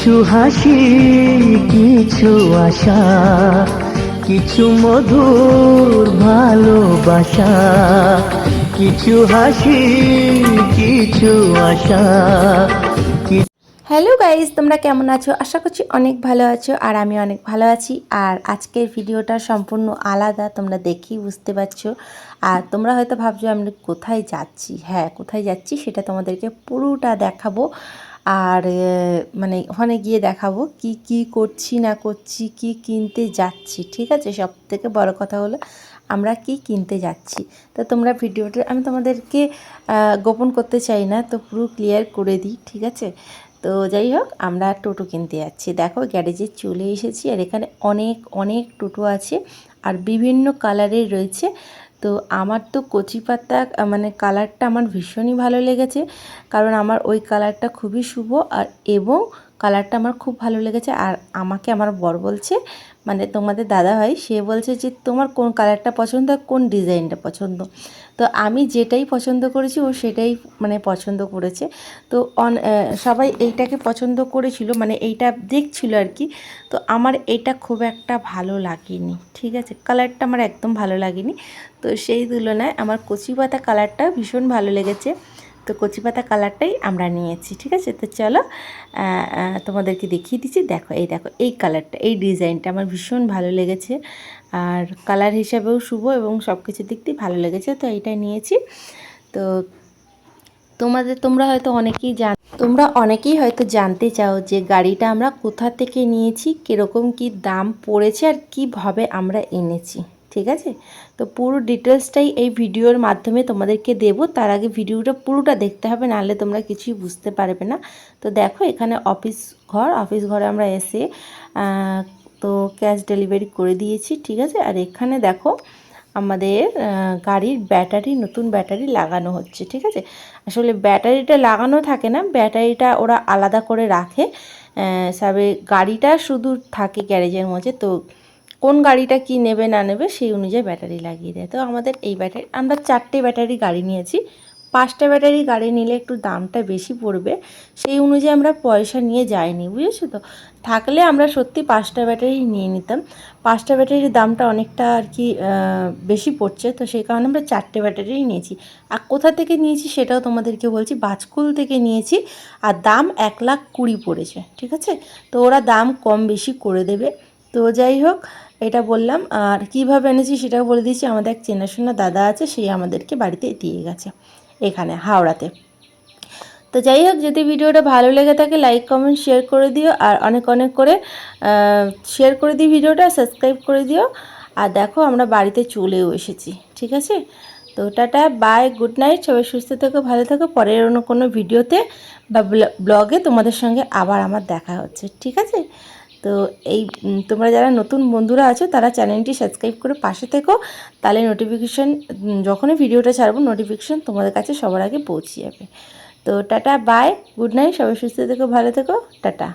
কিছু হাসি, কিছু আশা, কিছু মধুর ভালোবাসা, কিছু হাসি, কিছু আশা। হ্যালো গাইজ, তোমরা কেমন আছো? আশা করছি অনেক ভালো আছো, আর আমি অনেক ভালো আছি। আর আজকের ভিডিওটা সম্পূর্ণ আলাদা, তোমরা দেখেই বুঝতে পারছো। আর তোমরা হয়তো ভাবছো আমি কোথায় যাচ্ছি। হ্যাঁ, কোথায় যাচ্ছি সেটা তোমাদেরকে পুরোটা দেখাবো। আর মানে ওখানে গিয়ে দেখাবো কি কি করছি না করছি, কি কিনতে যাচ্ছি। ঠিক আছে, সব থেকে বড় কথা হলো আমরা কি কিনতে যাচ্ছি। তো তোমরা ভিডিওটা আমি তোমাদেরকে গোপন করতে চাই না, তো পুরো ক্লিয়ার করে দিই। ঠিক আছে, তো যাই হোক, আমরা টোটো কিনতে যাচ্ছি। দেখো গ্যারেজে চলে এসেছি, আর এখানে অনেক অনেক টোটো আছে, আর বিভিন্ন কালারের রয়েছে। তো আমার তো কচি পাতা মানে কালারটা আমার ভীষণই ভালো লেগেছে, কারণ আমার ওই কালারটা খুবই শুভ, আর এবং কালারটা আমার খুব ভালো লেগেছে। আর আমাকে আমার বর বলছে, মানে তোমাদের দাদা ভাই, সে বলছে যে তোমার কোন কালারটা পছন্দ আর কোন ডিজাইনটা পছন্দ। তো আমি যেটাই পছন্দ করেছি ও সেটাই মানে পছন্দ করেছে। তো সবাই এইটাকে পছন্দ করেছিল, মানে এইটা দেখছিল আর কি। তো আমার এটা খুব একটা ভালো লাগেনি। ঠিক আছে, কালারটা আমার একদম ভালো লাগেনি। তো সেই তুলনায় আমার কচি পাতা কালারটা ভীষণ ভালো লেগেছে। তো কচি পাতা কালারটাই আমরা নিয়েছি। ঠিক আছে, তো চলো তোমাদেরকে দেখিয়ে দিচ্ছি। দেখো, এই দেখো, এই কালারটা, এই ডিজাইনটা আমার ভীষণ ভালো লেগেছে, আর কালার হিসাবেও শুভ এবং সব কিছুর দিক দিয়ে ভালো লেগেছে। তো এইটা নিয়েছি। তো তোমরা হয়তো অনেকেই হয়তো জানতে চাও যে গাড়িটা আমরা কোথা থেকে নিয়েছি, কীরকম কি দাম পড়েছে, আর কিভাবে আমরা এনেছি। ঠিক আছে, তো পুরো ডিটেলসটাই এই ভিডিওর মাধ্যমে তোমাদেরকে দেব। তার আগে ভিডিওটা পুরোটা দেখতে হবে, নাহলে তোমরা কিছুই বুঝতে পারবে না। তো দেখো, এখানে অফিস ঘরে আমরা এসে তো ক্যাশ ডেলিভারি করে দিয়েছি। ঠিক আছে, আর এখানে দেখো আমাদের গাড়ির ব্যাটারি, নতুন ব্যাটারি লাগানো হচ্ছে। ঠিক আছে, আসলে ব্যাটারিটা লাগানো থাকে না, ব্যাটারিটা ওরা আলাদা করে রাখে। সবে গাড়িটা শুধু থাকে গ্যারেজের মধ্যে। তো কোন গাড়িটা কি নেবে না নেবে সেই অনুযায়ী ব্যাটারি লাগিয়ে দেয়। তো আমাদের এই ব্যাটারি, আমরা 4টে ব্যাটারি গাড়ি নিয়েছি। 5টা ব্যাটারি গাড়ি নিলে একটু দামটা বেশি পড়বে, সেই অনুযায়ী আমরা পয়সা নিয়ে যাইনি, বুঝেছো তো। থাকলে আমরা সত্যি 5টা ব্যাটারি নিয়ে নিতাম। 5টা ব্যাটারির দামটা অনেকটা আর কি বেশি পড়ছে, তো সেই কারণে আমরা 4টে ব্যাটারি নিয়েছি। আর কোথা থেকে নিয়েছি সেটাও তোমাদেরকে বলছি, বাজকুল থেকে নিয়েছি, আর দাম 1,20,000 পড়েছে। ঠিক আছে, তো ওরা দাম কম বেশি করে দেবে। তো যাই হোক, এটা বললাম। আর কীভাবে এনেছি সেটাও বলে দিয়েছি। আমাদের এক চেনাশোনা দাদা আছে, সেই আমাদেরকে বাড়িতে দিয়ে গেছে এখানে হাওড়াতে। তো যাই হোক, যদি ভিডিওটা ভালো লেগে থাকে লাইক কমেন্ট শেয়ার করে দিও, আর অনেক অনেক করে শেয়ার করে দিই ভিডিওটা, সাবস্ক্রাইব করে দিও। আর দেখো, আমরা বাড়িতে চলেও এসেছি। ঠিক আছে, তো টাটা, বাই, গুড নাইট, সবাই সুস্থ থেকো, ভালো থেকো। পরের অন্য কোনো ভিডিওতে বা ব্লগে তোমাদের সঙ্গে আবার আমার দেখা হচ্ছে। ঠিক আছে, তো এই তোমরা যারা নতুন বন্ধুরা আছো তারা চ্যানেলটি সাবস্ক্রাইব করে পাশে থেকো, তাহলে নোটিফিকেশান, যখনই ভিডিওটা ছাড়বো নোটিফিকেশান তোমাদের কাছে সবার আগে পৌঁছে যাবে। তো টাটা, বাই, গুড নাইট, সবাই সুস্থ থেকো, ভালো থেকো, টাটা।